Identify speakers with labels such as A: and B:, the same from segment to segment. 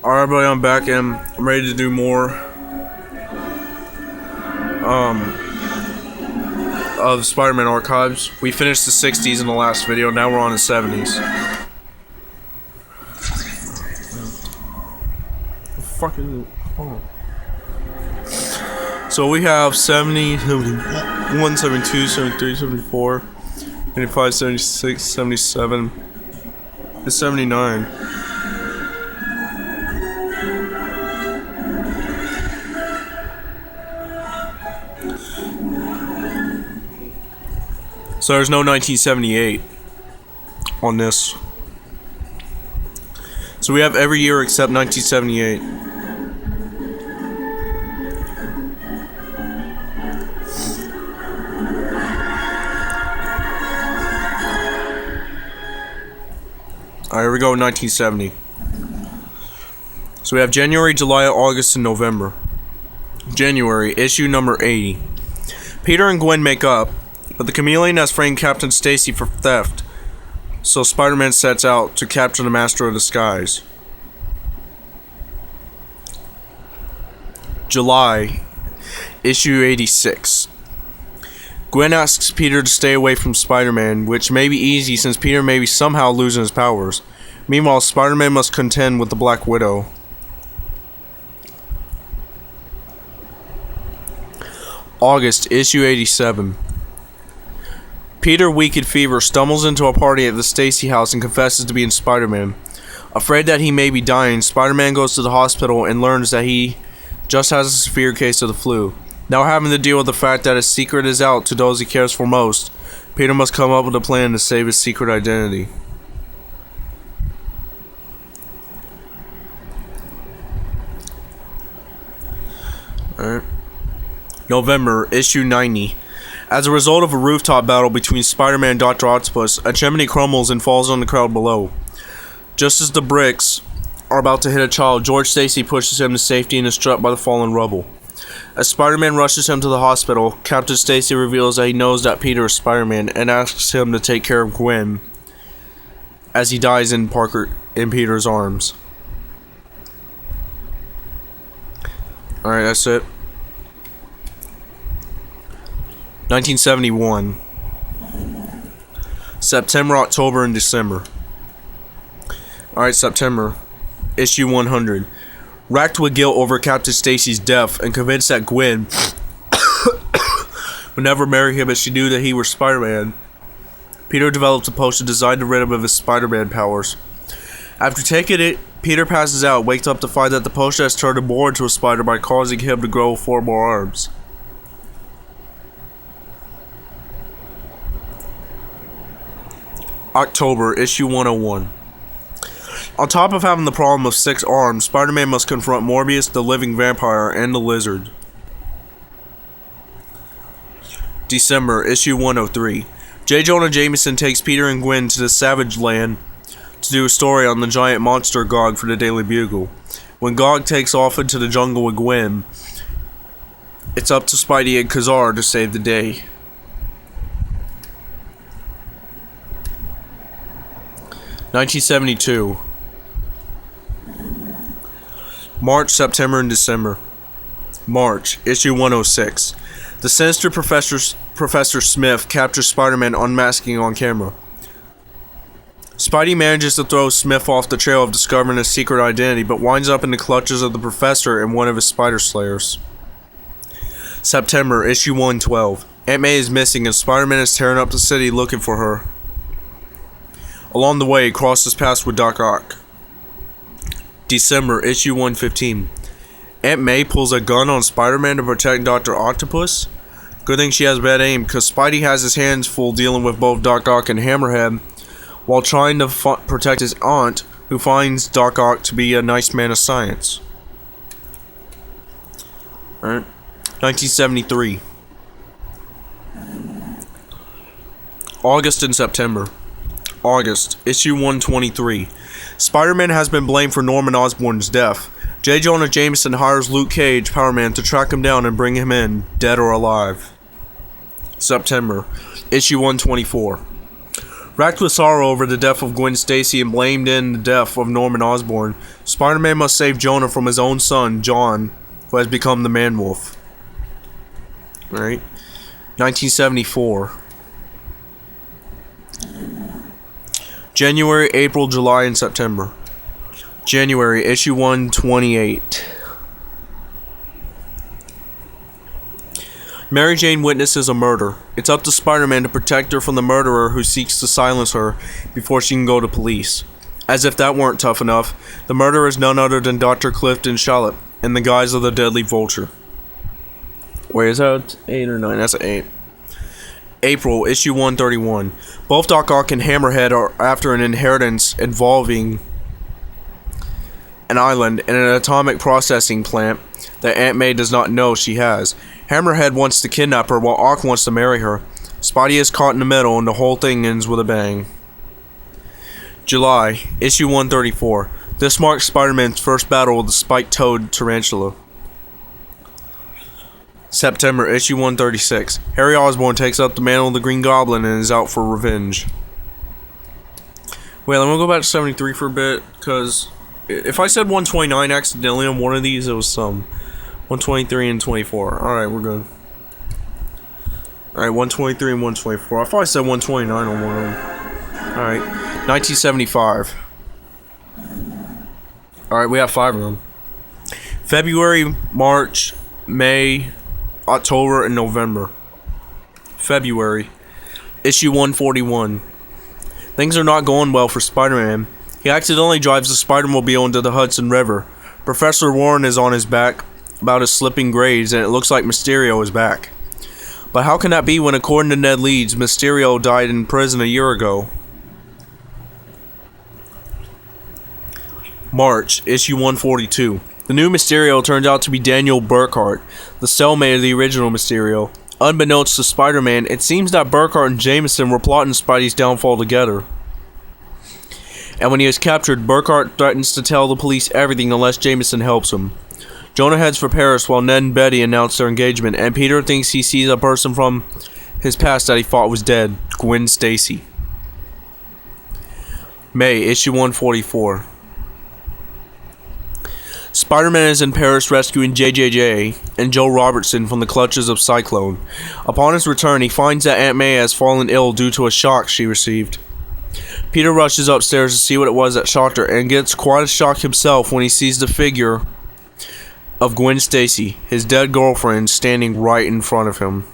A: Alright, everybody, I'm back and I'm ready to do more of Spider-Man Archives. We finished the 60s in the last video, now we're on the 70s. Fucking. Oh. So we have 70, 71, 72, 73, 74, 75, 76, 77, and 79. So there's no 1978 on this. So we have every year except 1978. Alright, here we go, 1970. So we have January, July, August, and November. January, issue number 80. Peter and Gwen make up, but the chameleon has framed Captain Stacy for theft, so Spider-Man sets out to capture the Master of Disguise. July, issue 86. Gwen asks Peter to stay away from Spider-Man, which may be easy since Peter may be somehow losing his powers. Meanwhile, Spider-Man must contend with the Black Widow. August, issue 87. Peter, weak in fever, stumbles into a party at the Stacy house and confesses to being Spider-Man. Afraid that he may be dying, Spider-Man goes to the hospital and learns that he just has a severe case of the flu. Now having to deal with the fact that his secret is out to those he cares for most, Peter must come up with a plan to save his secret identity. Alright. November, issue 90. As a result of a rooftop battle between Spider-Man and Dr. Octopus, a chimney crumbles and falls on the crowd below. Just as the bricks are about to hit a child, George Stacy pushes him to safety and is struck by the fallen rubble. As Spider-Man rushes him to the hospital, Captain Stacy reveals that he knows that Peter is Spider-Man and asks him to take care of Gwen as he dies in Peter's arms. Alright, that's it. 1971. September, October, and December. Alright, September. Issue 100. Racked with guilt over Captain Stacy's death and convinced that Gwen would never marry him as she knew that he was Spider-Man, Peter develops a potion designed to rid him of his Spider-Man powers. After taking it, Peter passes out, wakes up to find that the potion has turned him more into a spider by causing him to grow 4 more arms. October, issue 101. On top of having the problem of 6 arms, Spider-Man must confront Morbius, the living vampire, and the lizard. December, issue 103. J. Jonah Jameson takes Peter and Gwen to the Savage Land to do a story on the giant monster Gog for the Daily Bugle. When Gog takes off into the jungle with Gwen, it's up to Spidey and Kazar to save the day. (1972) March, September, and December. March, issue 106. The sinister Professor Smith captures Spider-Man unmasking on camera. Spidey manages to throw Smith off the trail of discovering his secret identity, but winds up in the clutches of the Professor and one of his Spider Slayers. September, issue 112. Aunt May is missing and Spider-Man is tearing up the city looking for her. Along the way, he crosses paths with Doc Ock. December, issue 115. Aunt May pulls a gun on Spider-Man to protect Dr. Octopus. Good thing she has bad aim, because Spidey has his hands full dealing with both Doc Ock and Hammerhead, while trying to protect his aunt, who finds Doc Ock to be a nice man of science. Alright. 1973. August and September. August, issue 123. Spider-Man has been blamed for Norman Osborn's death. J. Jonah Jameson hires Luke Cage, Power Man, to track him down and bring him in, dead or alive. September, issue 124. Racked with sorrow over the death of Gwen Stacy and blamed in the death of Norman Osborn, Spider-Man must save Jonah from his own son, John, who has become the Man-Wolf. Right? 1974. January, April, July, and September. January, issue 128. Mary Jane witnesses a murder. It's up to Spider-Man to protect her from the murderer who seeks to silence her before she can go to police. As if that weren't tough enough, the murderer is none other than Dr. Clifton Shallop in the guise of the Deadly Vulture. Wait, is that 8 or 9? That's an 8. April, issue 131. Both Doc Ock and Hammerhead are after an inheritance involving an island and an atomic processing plant that Aunt May does not know she has. Hammerhead wants to kidnap her while Ock wants to marry her. Spidey is caught in the middle and the whole thing ends with a bang. July, issue 134. This marks Spider-Man's first battle with the spiked-toed tarantula. September, issue 136. Harry Osborn takes up the mantle of the Green Goblin and is out for revenge. Wait, let me go back to 73 for a bit, because if I said 129 accidentally on one of these, it was some. 123 and 24. Alright, we're good. Alright, 123 and 124. I thought I said 129 on one of them. Alright, 1975. Alright, we have 5 of them. February, March, May, October, and November. February. Issue 141. Things are not going well for Spider-Man. He accidentally drives the Spider-Mobile into the Hudson River. Professor Warren is on his back about his slipping grades, and it looks like Mysterio is back. But how can that be when, according to Ned Leeds, Mysterio died in prison a year ago? March, issue 142. The new Mysterio turns out to be Daniel Burkhart, the cellmate of the original Mysterio. Unbeknownst to Spider-Man, it seems that Burkhart and Jameson were plotting Spidey's downfall together. And when he is captured, Burkhart threatens to tell the police everything unless Jameson helps him. Jonah heads for Paris while Ned and Betty announce their engagement, and Peter thinks he sees a person from his past that he thought was dead, Gwen Stacy. May, issue 144. Spider-Man is in Paris rescuing JJJ and Joe Robertson from the clutches of Cyclone. Upon his return, he finds that Aunt May has fallen ill due to a shock she received. Peter rushes upstairs to see what it was that shocked her, and gets quite a shock himself when he sees the figure of Gwen Stacy, his dead girlfriend, standing right in front of him.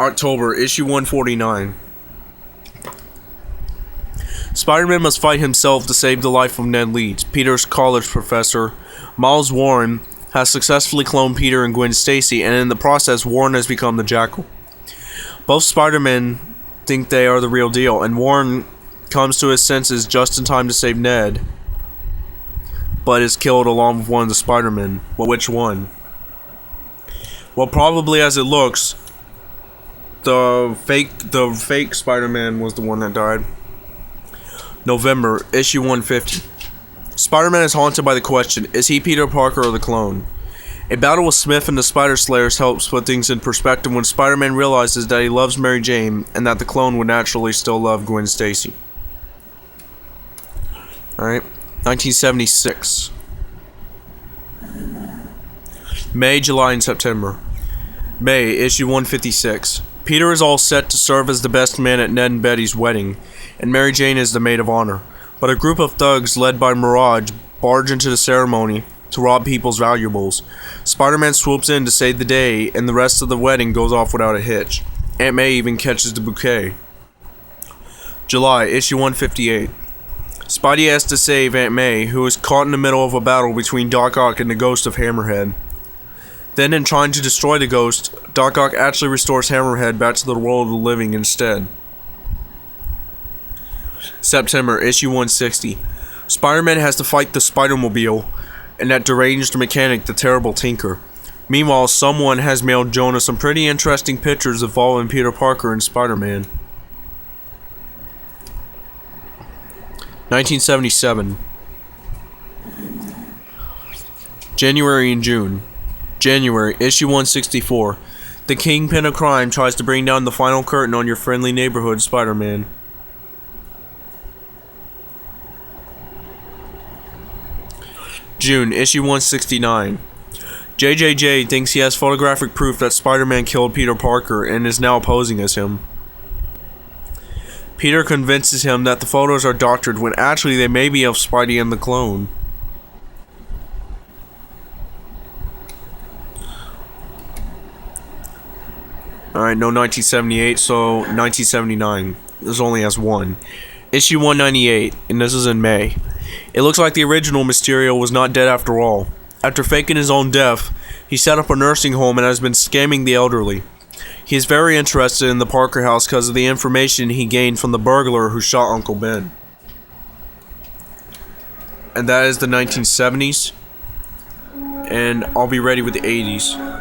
A: October, issue 149. Spider-Man must fight himself to save the life of Ned Leeds, Peter's college professor. Miles Warren has successfully cloned Peter and Gwen Stacy, and in the process, Warren has become the Jackal. Both Spider-Men think they are the real deal, and Warren comes to his senses just in time to save Ned, but is killed along with one of the Spider-Men. Well, which one? Well, probably as it looks, the fake Spider-Man was the one that died. November, issue 150. Spider-Man is haunted by the question, is he Peter Parker or the clone? A battle with Smith and the Spider Slayers helps put things in perspective when Spider-Man realizes that he loves Mary Jane and that the clone would naturally still love Gwen Stacy. Alright. 1976. May, July, and September. May, issue 156. Peter is all set to serve as the best man at Ned and Betty's wedding, and Mary Jane is the maid of honor. But a group of thugs led by Mirage barge into the ceremony to rob people's valuables. Spider-Man swoops in to save the day, and the rest of the wedding goes off without a hitch. Aunt May even catches the bouquet. July, issue 158. Spidey has to save Aunt May, who is caught in the middle of a battle between Doc Ock and the ghost of Hammerhead. Then, in trying to destroy the ghost, Doc Ock actually restores Hammerhead back to the world of the living instead. September, issue 160. Spider-Man has to fight the Spider-Mobile and that deranged mechanic, the Terrible Tinker. Meanwhile, someone has mailed Jonah some pretty interesting pictures involving Peter Parker and Spider-Man. 1977. January and June. January, issue 164. The kingpin of crime tries to bring down the final curtain on your friendly neighborhood Spider-Man. June, issue 169. JJJ thinks he has photographic proof that Spider-Man killed Peter Parker and is now posing as him. Peter convinces him that the photos are doctored when actually they may be of Spidey and the clone. Alright, no 1978, so 1979. This only has one. Issue 198, and this is in May. It looks like the original Mysterio was not dead after all. After faking his own death, he set up a nursing home and has been scamming the elderly. He is very interested in the Parker house because of the information he gained from the burglar who shot Uncle Ben. And that is the 1970s. And I'll be ready with the 80s.